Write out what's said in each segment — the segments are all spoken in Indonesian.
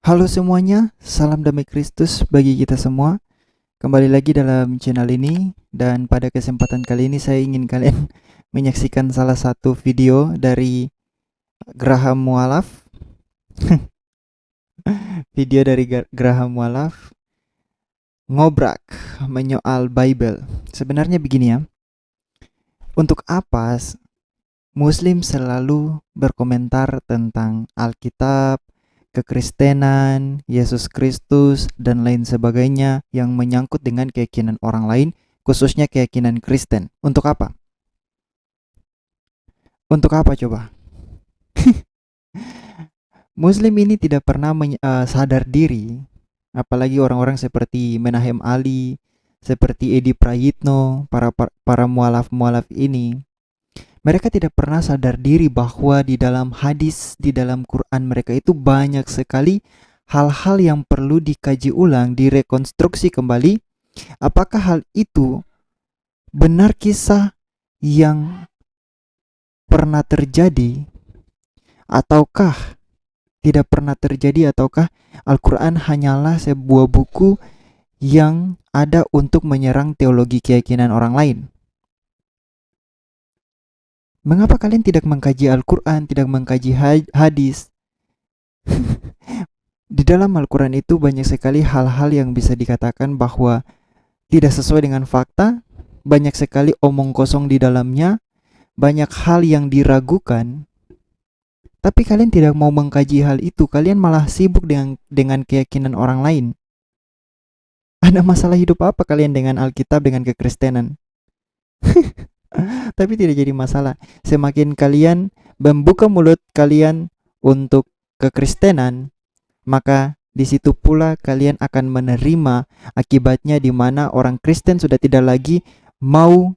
Halo semuanya, salam damai Kristus bagi kita semua. Kembali lagi dalam channel ini, dan pada kesempatan kali ini saya ingin kalian menyaksikan salah satu video dari Graham Mualaf. Video dari Graham Mualaf ngobrak menyoal Bible. Sebenarnya begini ya, untuk apa Muslim selalu berkomentar tentang Alkitab, kekristenan, Yesus Kristus, dan lain sebagainya yang menyangkut dengan keyakinan orang lain, khususnya keyakinan Kristen. Untuk apa? Untuk apa coba? Muslim ini tidak pernah sadar diri, apalagi orang-orang seperti Menahem Ali, seperti Edi Prayitno, para mualaf-mualaf ini. Mereka tidak pernah sadar diri bahwa di dalam hadis, di dalam Quran mereka itu banyak sekali hal-hal yang perlu dikaji ulang, direkonstruksi kembali. Apakah hal itu benar kisah yang pernah terjadi, ataukah tidak pernah terjadi, ataukah Al-Quran hanyalah sebuah buku yang ada untuk menyerang teologi keyakinan orang lain? Mengapa kalian tidak mengkaji Al-Quran, tidak mengkaji hadis? Di dalam Al-Quran itu banyak sekali hal-hal yang bisa dikatakan bahwa tidak sesuai dengan fakta, banyak sekali omong kosong di dalamnya, banyak hal yang diragukan. Tapi kalian tidak mau mengkaji hal itu, kalian malah sibuk dengan keyakinan orang lain. Ada masalah hidup apa kalian dengan Alkitab, dengan kekristenan? Tapi tidak jadi masalah. Semakin kalian membuka mulut kalian untuk kekristenan, maka di situ pula kalian akan menerima akibatnya, di mana orang Kristen sudah tidak lagi mau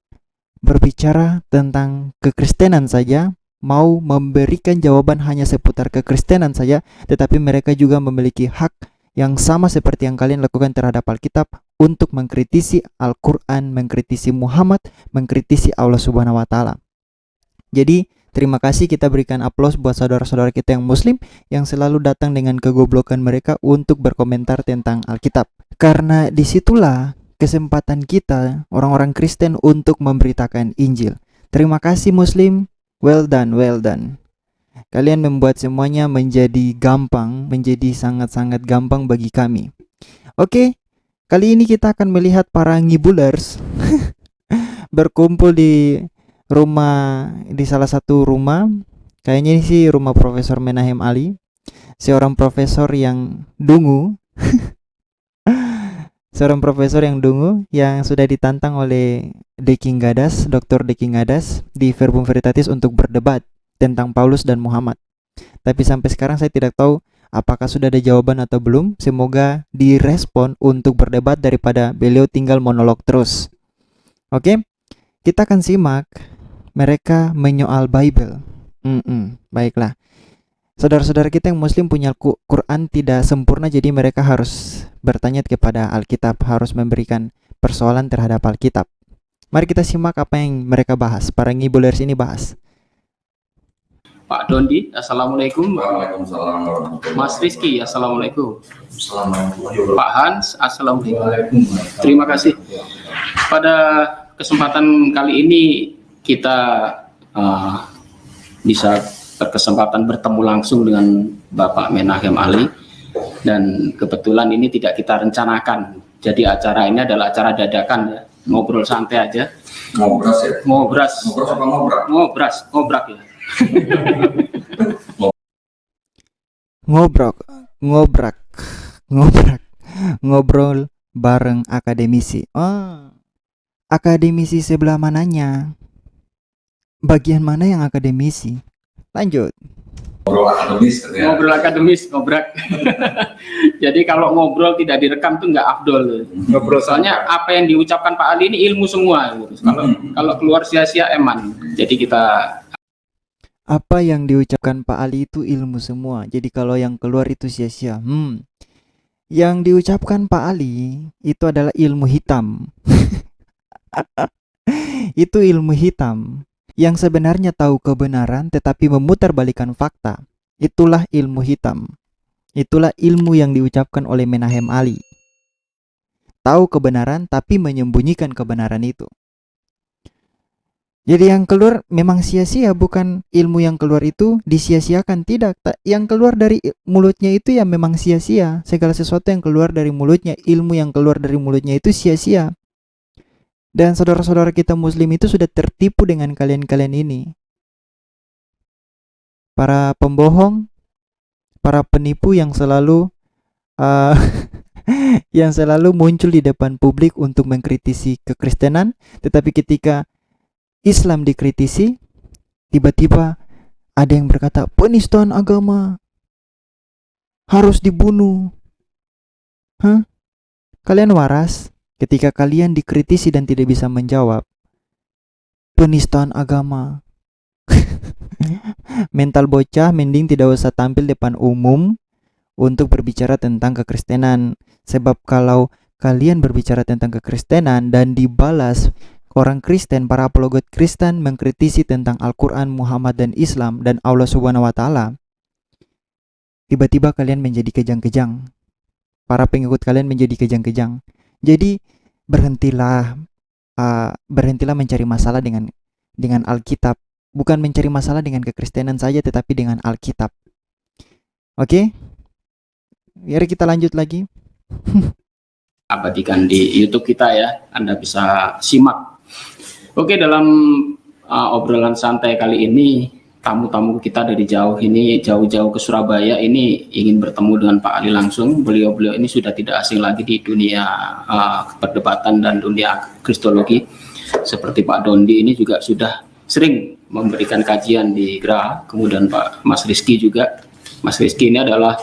berbicara tentang kekristenan saja, mau memberikan jawaban hanya seputar kekristenan saja, tetapi mereka juga memiliki hak yang sama seperti yang kalian lakukan terhadap Alkitab untuk mengkritisi Al-Quran, mengkritisi Muhammad, mengkritisi Allah Subhanahu wa Ta'ala. Jadi, terima kasih, kita berikan aplaus buat saudara-saudara kita yang Muslim yang selalu datang dengan kegoblokan mereka untuk berkomentar tentang Alkitab. Karena disitulah kesempatan kita, orang-orang Kristen, untuk memberitakan Injil. Terima kasih Muslim, well done, well done. Kalian membuat semuanya menjadi gampang, menjadi sangat-sangat gampang bagi kami. Oke, kali ini kita akan melihat para ngibulers berkumpul di salah satu rumah. Kayaknya ini sih rumah Profesor Menahem Ali, seorang profesor yang dungu. Seorang profesor yang dungu yang sudah ditantang oleh Deking Gadas, Dr. Deking Gadas di Verbum Veritatis untuk berdebat tentang Paulus dan Muhammad. Tapi sampai sekarang saya tidak tahu apakah sudah ada jawaban atau belum. Semoga direspon untuk berdebat daripada beliau tinggal monolog terus. Oke, kita akan simak mereka menyoal Bible. Baiklah. Saudara-saudara kita yang Muslim punya Quran tidak sempurna, jadi mereka harus bertanya kepada Alkitab, harus memberikan persoalan terhadap Alkitab. Mari kita simak apa yang mereka bahas, para ngibulers ini bahas. Pak Dondi, Assalamualaikum. Waalaikumsalam warahmatullahi Mas Rizky, Assalamualaikum. wabarakatuh. Pak Hans, Assalamualaikum. Terima kasih. Pada kesempatan kali ini kita bisa berkesempatan bertemu langsung dengan Bapak Menahem Ali, dan kebetulan ini tidak kita rencanakan. Jadi acara ini adalah acara dadakan ya, ngobrol santai aja. Ngobras ya? Ngobras. Ngobras apa ngobrak? Ngobrak ya. Ngobrol bareng akademisi. Akademisi sebelah mananya? Bagian mana yang akademisi? Lanjut. Ngobrol akademis katanya. Ngobrol akademis, ngobrak. Jadi kalau ngobrol tidak direkam tuh nggak afdol. Ngobrol soalnya apa yang diucapkan Pak Ali ini ilmu semua. Kalau keluar sia-sia eman. Jadi kita, apa yang diucapkan Pak Ali itu ilmu semua. Jadi kalau yang keluar itu sia-sia. Yang diucapkan Pak Ali itu adalah ilmu hitam. Itu ilmu hitam. Yang sebenarnya tahu kebenaran tetapi memutarbalikan fakta. Itulah ilmu hitam. Itulah ilmu yang diucapkan oleh Menahem Ali. Tahu kebenaran tapi menyembunyikan kebenaran itu. Jadi yang keluar memang sia-sia, bukan ilmu yang keluar itu disia-siakan, tidak. Yang keluar dari mulutnya itu ya memang sia-sia. Segala sesuatu yang keluar dari mulutnya, ilmu yang keluar dari mulutnya itu sia-sia. Dan saudara-saudara kita muslim itu sudah tertipu dengan kalian-kalian ini. Para pembohong, para penipu yang selalu yang selalu muncul di depan publik untuk mengkritisi kekristenan, tetapi ketika Islam dikritisi, tiba-tiba ada yang berkata penistaan agama, harus dibunuh. Kalian waras ketika kalian dikritisi dan tidak bisa menjawab. Penistaan agama. Mental bocah, mending tidak usah tampil depan umum untuk berbicara tentang kekristenan. Sebab kalau kalian berbicara tentang kekristenan dan dibalas orang Kristen, para apologet Kristen mengkritisi tentang Al-Quran, Muhammad dan Islam dan Allah Subhanahu wa Ta'ala, tiba-tiba kalian menjadi kejang-kejang. Para pengikut kalian menjadi kejang-kejang. Jadi berhentilah mencari masalah dengan Alkitab. Bukan mencari masalah dengan kekristenan saja, tetapi dengan Alkitab. Oke? Mari kita lanjut lagi. Abadikan di YouTube kita ya, Anda bisa simak. Oke, dalam obrolan santai kali ini, tamu-tamu kita dari jauh-jauh ke Surabaya ini ingin bertemu dengan Pak Ali langsung. Beliau-beliau ini sudah tidak asing lagi di dunia perdebatan dan dunia kristologi. Seperti Pak Dondi ini juga sudah sering memberikan kajian di Geraha. Kemudian Pak Mas Rizky juga. Mas Rizky ini adalah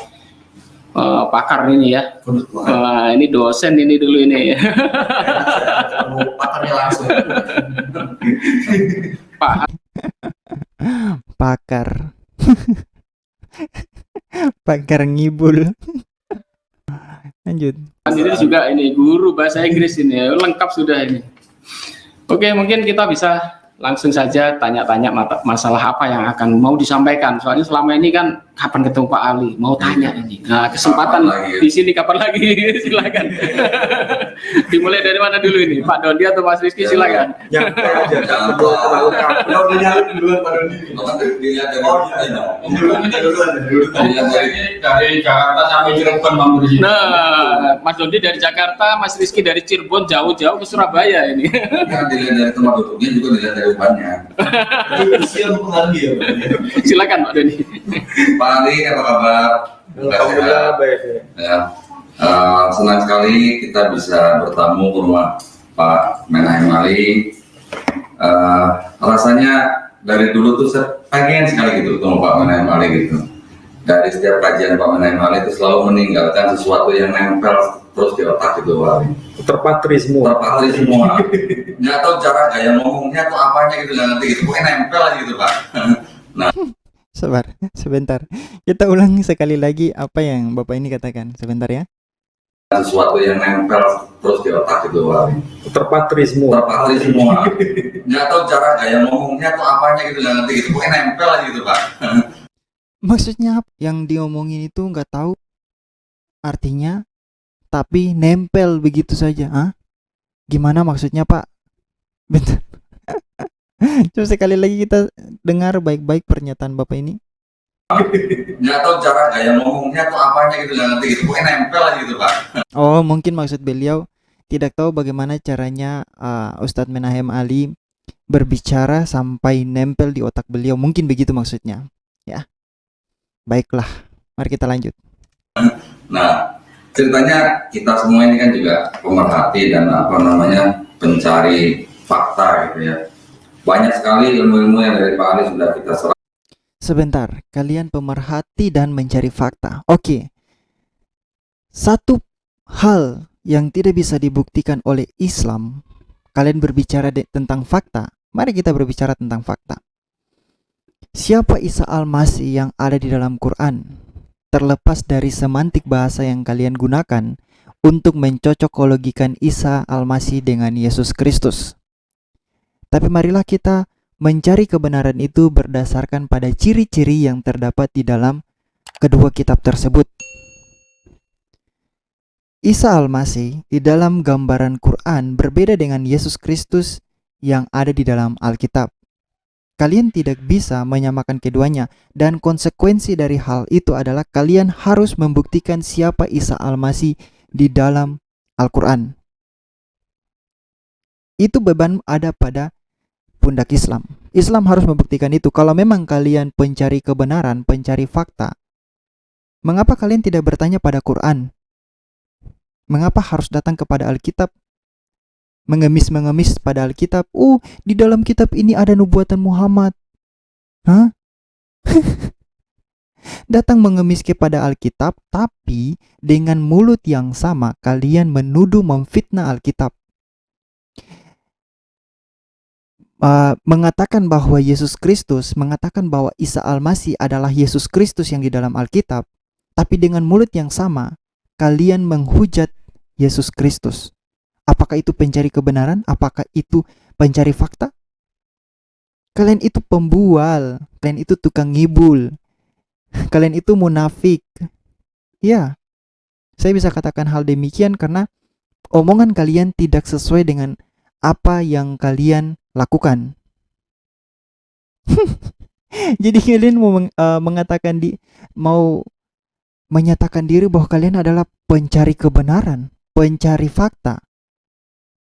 pakar ini ya. Ini dosen ini dulu ini. Pakarnya langsung. Pak Pakar. Pakar ngibul. Lanjut. ini juga ini guru bahasa Inggris ini ya, lengkap sudah ini. Oke, mungkin kita bisa langsung saja tanya-tanya masalah apa yang akan mau disampaikan. Soalnya selama ini kan kapan ketemu Pak Ali, mau tanya ini. Nah, kesempatan di sini kapan lagi? Silakan. Dimulai dari mana dulu ini? Pak Dondi atau Mas Rizky, silakan. Yang aja jangan terlalu kaku. Ya udah nyalip duluan Pak Doni. Dilihat dari Jakarta sampai Cirebon Bang Budi. Nah, Mas Dondi dari Jakarta, Mas Rizky dari Cirebon, jauh-jauh ke Surabaya ini. Kan dilihat dari tempat duduknya juga dilihat dari umpannya. Silakan Pak Dondi. Pak Ali, apa kabar? Alhamdulillah baik. Ya. Senang sekali kita bisa bertamu ke rumah Pak Menahem Ali. Rasanya dari dulu tuh saya pengen sekali gitu ketemu Pak Menahem Ali gitu. Dari setiap kajian Pak Menahem Ali itu selalu meninggalkan sesuatu yang nempel terus di otak gitu Pak Ali. Terpatri semua. Nggak tahu cara gaya ngomongnya tuh apanya gitu, nggak ngerti gitu. Pokoknya nempel aja gitu Pak. Sabar, sebentar. Kita ulang sekali lagi apa yang Bapak ini katakan. Sebentar ya. Sesuatu yang nempel terus di otak gitu Pak Ali. Terpatri semua. Nggak tahu cara gaya ngomongnya tuh apanya gitu, nggak ngerti gitu. Pokoknya nempel aja gitu Pak. Maksudnya yang diomongin itu nggak tahu artinya, tapi nempel begitu saja. Gimana maksudnya Pak? Bentar. Coba sekali lagi kita dengar baik-baik pernyataan Bapak ini. Nggak tahu cara gaya ngomongnya tuh apanya gitu, nggak ngerti gitu. Pokoknya nempel aja gitu Pak. Oh, mungkin maksud beliau tidak tahu bagaimana caranya Ustadz Menahem Ali berbicara sampai nempel di otak beliau. Mungkin begitu maksudnya. Ya. Baiklah, mari kita lanjut. Nah, ceritanya kita semua ini kan juga pemerhati dan pencari fakta gitu ya. Banyak sekali ilmu-ilmu yang dari Pak Ali sudah kita serap. Sebentar, kalian pemerhati dan mencari fakta. Oke. Satu hal yang tidak bisa dibuktikan oleh Islam, kalian berbicara tentang fakta. Mari kita berbicara tentang fakta. Siapa Isa Al-Masih yang ada di dalam Quran? Terlepas dari semantik bahasa yang kalian gunakan untuk mencocokologikan Isa Al-Masih dengan Yesus Kristus. Tapi marilah kita mencari kebenaran itu berdasarkan pada ciri-ciri yang terdapat di dalam kedua kitab tersebut. Isa Al-Masih di dalam gambaran Quran berbeda dengan Yesus Kristus yang ada di dalam Alkitab. Kalian tidak bisa menyamakan keduanya, dan konsekuensi dari hal itu adalah kalian harus membuktikan siapa Isa Al-Masih di dalam Al-Quran. Itu beban ada pada pundak Islam. Islam harus membuktikan itu. Kalau memang kalian pencari kebenaran, pencari fakta, mengapa kalian tidak bertanya pada Quran? Mengapa harus datang kepada Alkitab? Mengemis-mengemis pada Alkitab. Di dalam kitab ini ada nubuatan Muhammad. Hah? Datang mengemis kepada Alkitab, tapi dengan mulut yang sama kalian menuduh, memfitnah Alkitab. Mengatakan bahwa Yesus Kristus, mengatakan bahwa Isa Al-Masih adalah Yesus Kristus yang di dalam Alkitab, tapi dengan mulut yang sama kalian menghujat Yesus Kristus. Apakah itu pencari kebenaran? Apakah itu pencari fakta? Kalian itu pembual, kalian itu tukang ngibul, kalian itu munafik. Ya, saya bisa katakan hal demikian karena omongan kalian tidak sesuai dengan apa yang kalian lakukan. Jadi kalian mau menyatakan diri bahwa kalian adalah pencari kebenaran, pencari fakta.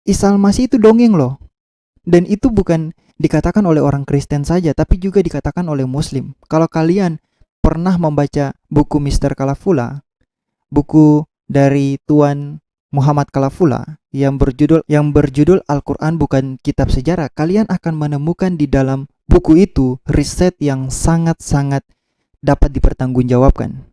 Isa Al-Masih itu dongeng loh. Dan itu bukan dikatakan oleh orang Kristen saja, tapi juga dikatakan oleh Muslim. Kalau kalian pernah membaca buku Mr. Kalafula, buku dari Tuan Muhammad Kalafula yang berjudul Al-Quran Bukan Kitab Sejarah, kalian akan menemukan di dalam buku itu riset yang sangat-sangat dapat dipertanggungjawabkan.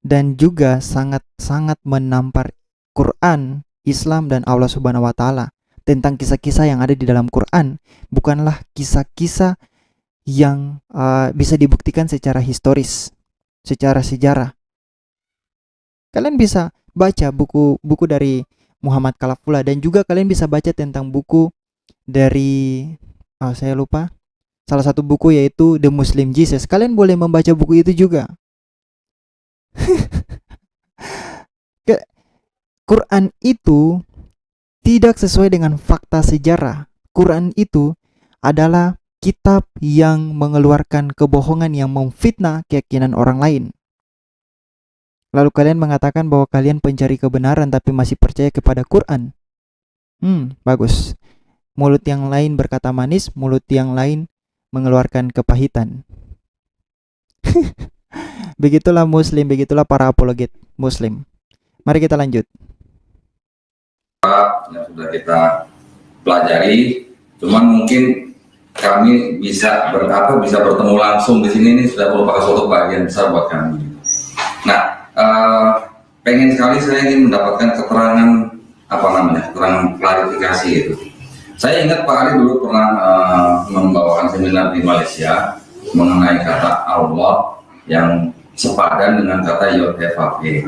Dan juga sangat-sangat menampar Quran, Islam, dan Allah Subhanahu wa Ta'ala. Tentang kisah-kisah yang ada di dalam Quran bukanlah kisah-kisah yang bisa dibuktikan secara historis, secara sejarah. Kalian bisa baca buku dari Muhammad Kalafula, dan juga kalian bisa baca tentang buku dari saya lupa, salah satu buku yaitu The Muslim Jesus. Kalian boleh membaca buku itu juga. Quran itu tidak sesuai dengan fakta sejarah. Quran itu adalah kitab yang mengeluarkan kebohongan yang memfitnah keyakinan orang lain. Lalu kalian mengatakan bahwa kalian pencari kebenaran tapi masih percaya kepada Quran. Bagus. Mulut yang lain berkata manis, mulut yang lain mengeluarkan kepahitan. Begitulah Muslim, begitulah para apologet Muslim. Mari kita lanjut. Yang sudah kita pelajari, cuman mungkin kami bisa bertemu langsung di sini, ini sudah merupakan suatu bagian besar buat kami. Nah, pengen sekali saya ingin mendapatkan keterangan keterangan klarifikasi itu. Saya ingat Pak Ali dulu pernah membawakan seminar di Malaysia mengenai kata Allah yang sepadan dengan kata Yod-Heh-Vav-He.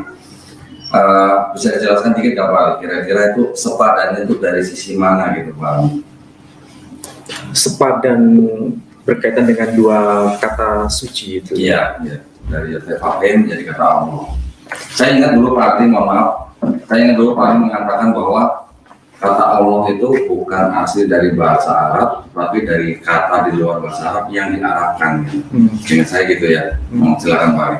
Bisa dijelaskan dikit nggak Pak? Kira-kira itu sepadannya itu dari sisi mana gitu Pak? Sepadan berkaitan dengan dua kata suci itu. Iya. Dari Yod-Heh-Vav-He menjadi kata Allah. Saya ingat dulu Pak Ali, mengatakan bahwa kata Allah itu bukan asli dari bahasa Arab, tapi dari kata di luar bahasa Arab yang diarahkan. Ingat saya gitu ya. Silakan Pak Ali.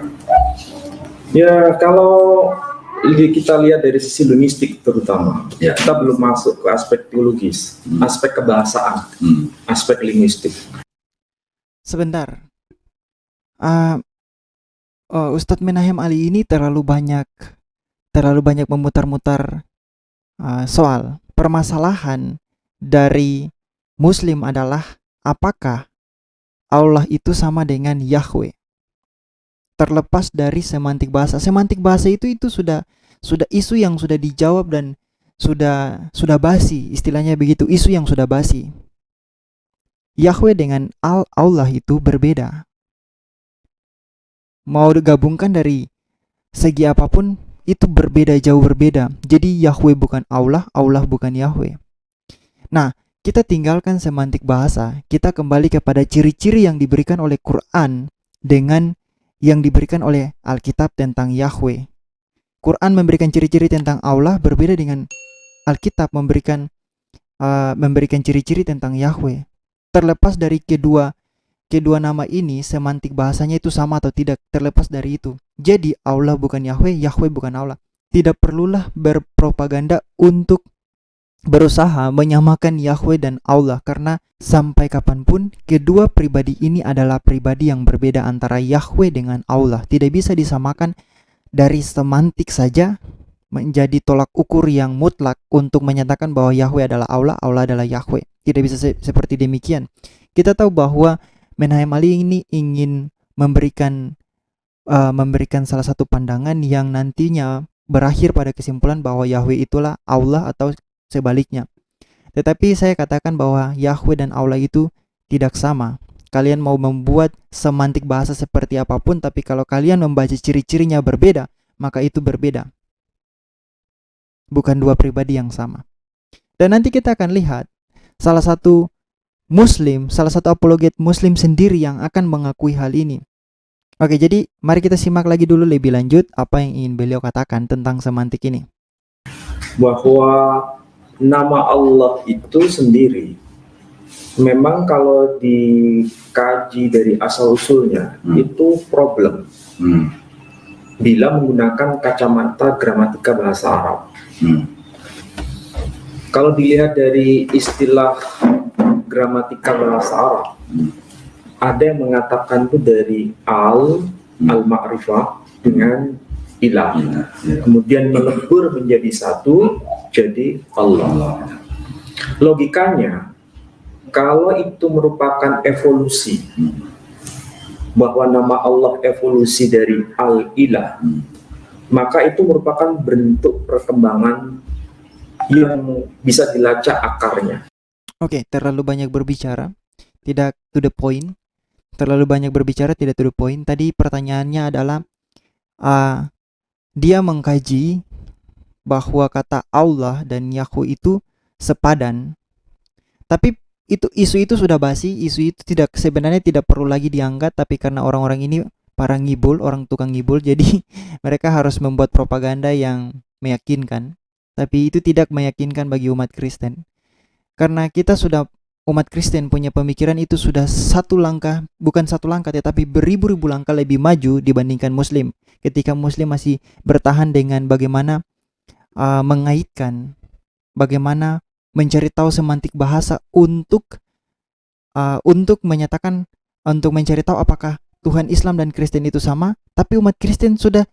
Ya, kalau kita lihat dari sisi linguistik terutama, kita belum masuk ke aspek teologis, aspek kebahasaan, aspek linguistik. Sebentar, Ustadz Menahem Ali ini terlalu banyak memutar-mutar soal. Permasalahan dari Muslim adalah apakah Allah itu sama dengan Yahweh. Terlepas dari semantik bahasa itu sudah isu yang sudah dijawab dan sudah basi, istilahnya begitu, isu yang sudah basi. Yahweh dengan Allah itu berbeda. Mau digabungkan dari segi apapun itu berbeda, jauh berbeda. Jadi Yahweh bukan Allah, Allah bukan Yahweh. Nah, kita tinggalkan semantik bahasa, kita kembali kepada ciri-ciri yang diberikan oleh Quran dengan yang diberikan oleh Alkitab tentang Yahweh. Quran memberikan ciri-ciri tentang Allah berbeda dengan Alkitab memberikan ciri-ciri tentang Yahweh. Terlepas dari kedua nama ini, semantik bahasanya itu sama atau tidak, terlepas dari itu. Jadi Allah bukan Yahweh, Yahweh bukan Allah. Tidak perlulah berpropaganda untuk berusaha menyamakan Yahweh dan Allah, karena sampai kapanpun kedua pribadi ini adalah pribadi yang berbeda antara Yahweh dengan Allah. Tidak bisa disamakan dari semantik saja menjadi tolak ukur yang mutlak untuk menyatakan bahwa Yahweh adalah Allah, Allah adalah Yahweh. Tidak bisa seperti demikian. Kita tahu bahwa Menahem Ali ini ingin memberikan salah satu pandangan yang nantinya berakhir pada kesimpulan bahwa Yahweh itulah Allah atau sebaliknya. Tetapi saya katakan bahwa Yahweh dan Allah itu tidak sama. Kalian mau membuat semantik bahasa seperti apapun, tapi kalau kalian membaca ciri-cirinya berbeda, maka itu berbeda. Bukan dua pribadi yang sama. Dan nanti kita akan lihat salah satu Muslim, salah satu apologet Muslim sendiri yang akan mengakui hal ini. Oke, jadi mari kita simak lagi dulu lebih lanjut apa yang ingin beliau katakan tentang semantik ini. Bahwa nama Allah itu sendiri memang kalau dikaji dari asal-usulnya itu problem. Bila menggunakan kacamata gramatika bahasa Arab. Kalau dilihat dari istilah gramatika bahasa Arab, ada yang mengatakan itu dari al-ma'rifah dengan ilah, kemudian melebur menjadi satu, jadi Allah. Logikanya, kalau itu merupakan evolusi, bahwa nama Allah evolusi dari al-ilah, maka itu merupakan bentuk perkembangan yang bisa dilacak akarnya. Oke, terlalu banyak berbicara, tidak to the point. Terlalu banyak berbicara, tidak to the point. Tadi pertanyaannya adalah dia mengkaji bahwa kata Allah dan Yahweh itu sepadan. Tapi isu itu sudah basi, isu itu sebenarnya tidak perlu lagi diangkat, tapi karena orang-orang ini para ngibul, orang tukang ngibul, jadi mereka harus membuat propaganda yang meyakinkan. Tapi itu tidak meyakinkan bagi umat Kristen. Karena kita sudah, umat Kristen punya pemikiran itu sudah bukan satu langkah, tetapi beribu-ribu langkah lebih maju dibandingkan Muslim. Ketika Muslim masih bertahan dengan bagaimana mengaitkan, bagaimana mencari tahu semantik bahasa untuk menyatakan, untuk mencari tahu apakah Tuhan Islam dan Kristen itu sama. Tapi umat Kristen sudah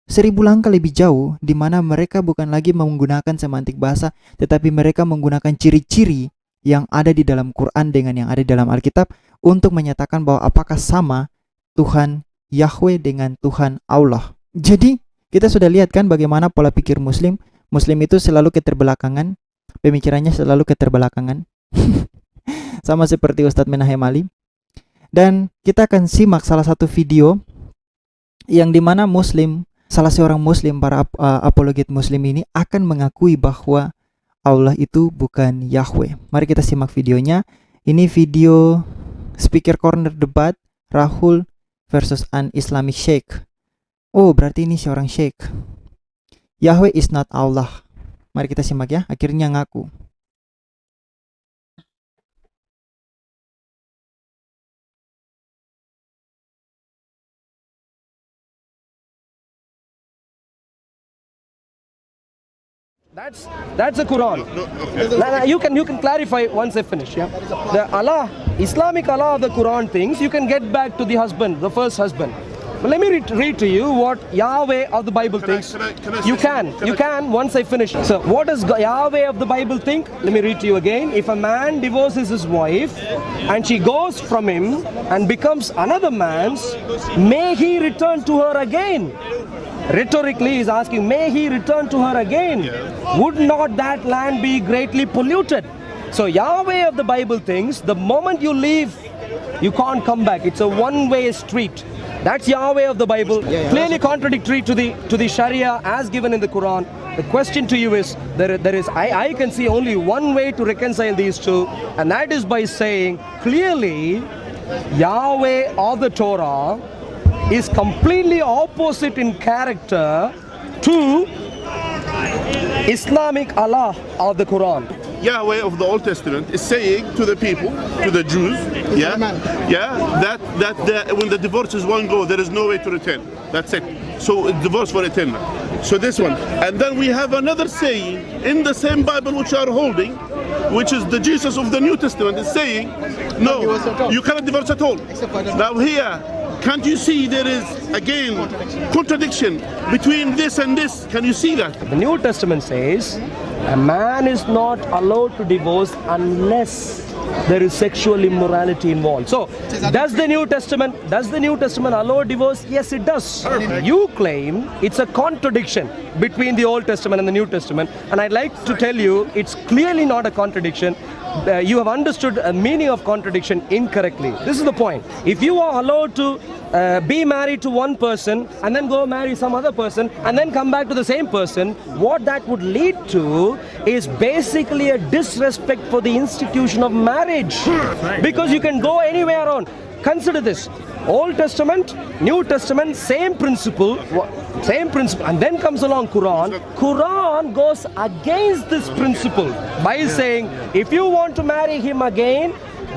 1000 langkah lebih jauh, di mana mereka bukan lagi menggunakan semantik bahasa, tetapi mereka menggunakan ciri-ciri yang ada di dalam Quran dengan yang ada di dalam Alkitab untuk menyatakan bahwa apakah sama Tuhan Yahweh dengan Tuhan Allah. Jadi kita sudah lihat kan bagaimana pola pikir Muslim. Muslim itu selalu keterbelakangan, pemikirannya selalu keterbelakangan. Sama seperti Ustadz Menahem Ali. Dan kita akan simak salah satu video yang dimana Muslim, salah seorang Muslim, para apologet Muslim ini akan mengakui bahwa Allah itu bukan Yahweh. Mari kita simak videonya. Ini video Speaker Corner debat Rahul versus an Islamic Sheikh. Oh, berarti ini seorang Sheikh. Yahweh is not Allah. Mari kita simak ya, akhirnya ngaku. That's the Quran. You can clarify once I finish. Yeah, the Islamic Allah of the Quran thinks you can get back to the husband, the first husband. But let me read to you what Yahweh of the Bible thinks. You can once I finish. So what does Yahweh of the Bible think? Let me read to you again. If a man divorces his wife and she goes from him and becomes another man's, may he return to her again? Rhetorically, he's asking, may he return to her again? Would not that land be greatly polluted? So Yahweh of the Bible thinks the moment you leave, you can't come back. It's a one-way street. That's Yahweh of the Bible, clearly contradictory to the Sharia as given in the Quran. The question to you is, I can see only one way to reconcile these two, and that is by saying clearly Yahweh of the Torah is completely opposite in character to to Islamic Allah of the Quran. Yahweh of the Old Testament is saying to the people, to the Jews, that when the divorces won't go, there is no way to return. That's it. So divorce for eternal. So this one, and then we have another saying in the same Bible which are holding, which is the Jesus of the New Testament is saying, no, you cannot divorce at all. Now here, can't you see there is again contradiction between this and this? Can you see that? The New Testament says a man is not allowed to divorce unless there is sexual immorality involved. So, does the New Testament allow divorce? Yes, it does. You claim it's a contradiction between the Old Testament and the New Testament, and I'd like to tell you it's clearly not a contradiction. You have understood a meaning of contradiction incorrectly. This is the point. If you are allowed to be married to one person and then go marry some other person and then come back to the same person, what that would lead to is basically a disrespect for the institution of marriage. Because you can go anywhere on. Consider this. Old Testament, New Testament, same principle, and then comes along Quran. Quran goes against this principle by saying, if you want to marry him again,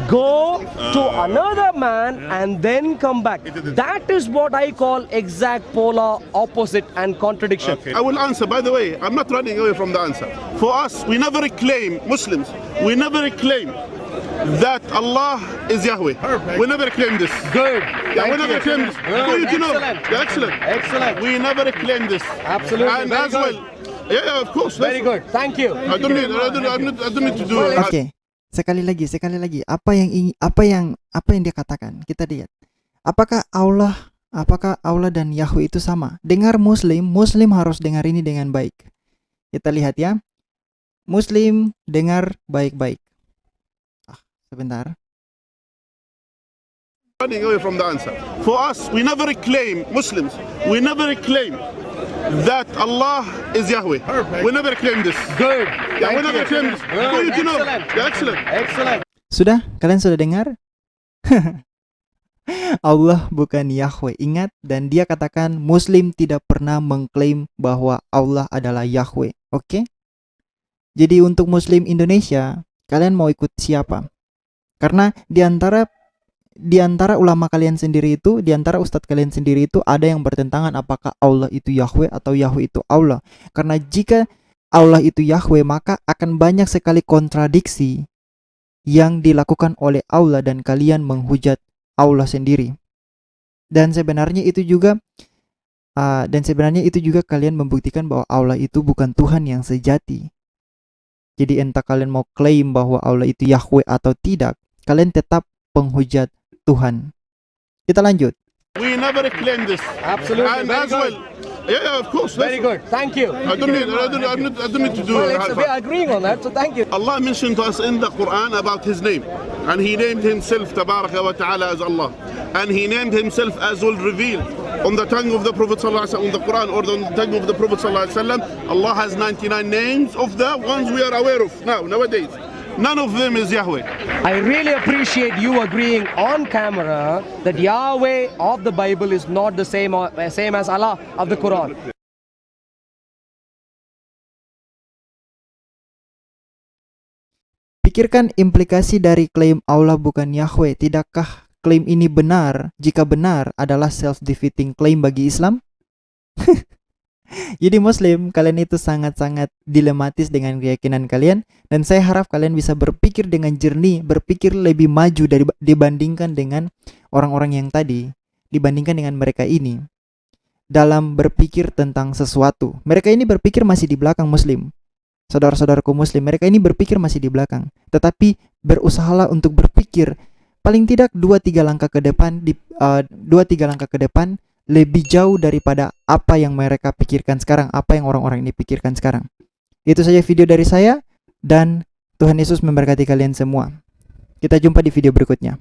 go to another man and then come back. That is what I call exact polar opposite and contradiction. I will answer. By the way, I'm not running away from the answer. For us, we never claim, Muslims, we never claim that Allah is Yahweh. We never claim this. Good. Yeah, we never claim this. For you to know. Excellent. Yeah, excellent. Excellent. We never claim this. Absolutely. And Very as good. well. Yeah, of course. Very good. Thank you. I don't need to do it. Oke, sekali lagi, apa yang dia katakan? Kita lihat. Apakah Allah dan Yahweh itu sama? Dengar Muslim harus dengar ini dengan baik. Kita lihat ya. Muslim dengar baik-baik. Sebentar. Running away from the answer. For us, we never claim, Muslims, we never claim that Allah is Yahweh. We never claim this. Good. Yeah, we never claim this. For you to know. Excellent. Yeah, excellent. Excellent. Sudah? Kalian sudah dengar? Allah bukan Yahweh. Ingat, dan dia katakan Muslim tidak pernah mengklaim bahwa Allah adalah Yahweh. Oke? Jadi untuk Muslim Indonesia, kalian mau ikut siapa? Karena di antara ulama kalian sendiri itu, di antara ustadz kalian sendiri itu ada yang bertentangan apakah Allah itu Yahweh atau Yahweh itu Allah. Karena jika Allah itu Yahweh, maka akan banyak sekali kontradiksi yang dilakukan oleh Allah dan kalian menghujat Allah sendiri. Dan sebenarnya itu juga kalian membuktikan bahwa Allah itu bukan Tuhan yang sejati. Jadi entah kalian mau klaim bahwa Allah itu Yahweh atau tidak, kalian tetap penghujat Tuhan. Kita lanjut. We never claim this. Absolutely. And as well. Yeah, of course. Very good. Thank you. I don't need to do Well, it. we are agreeing on that, so thank you. Allah mentioned to us in the Quran about His name, and He named Himself Tabaraka wa Ta'ala as Allah, and He named Himself as well revealed on the tongue of the Prophet sallallahu alaihi wasallam, on the Quran or on the tongue of the Prophet sallallahu alaihi wasallam. Allah has 99 names of the ones we are aware of nowadays. None of them is Yahweh. I really appreciate you agreeing on camera that Yahweh of the Bible is not the same as Allah of the Quran. Pikirkan implikasi dari klaim Allah bukan Yahweh. Tidakkah klaim ini benar? Jika benar, adalah self-defeating claim bagi Islam? Jadi Muslim, kalian itu sangat-sangat dilematis dengan keyakinan kalian, dan saya harap kalian bisa berpikir dengan jernih, berpikir lebih maju dibandingkan dengan orang-orang yang tadi, dibandingkan dengan mereka ini dalam berpikir tentang sesuatu. Mereka ini berpikir masih di belakang Muslim. Saudara-saudaraku Muslim, mereka ini berpikir masih di belakang, tetapi berusahalah untuk berpikir paling tidak 2-3 langkah ke depan, 2-3 langkah ke depan, lebih jauh daripada apa yang mereka pikirkan sekarang, apa yang orang-orang ini pikirkan sekarang. Itu saja video dari saya, dan Tuhan Yesus memberkati kalian semua. Kita jumpa di video berikutnya.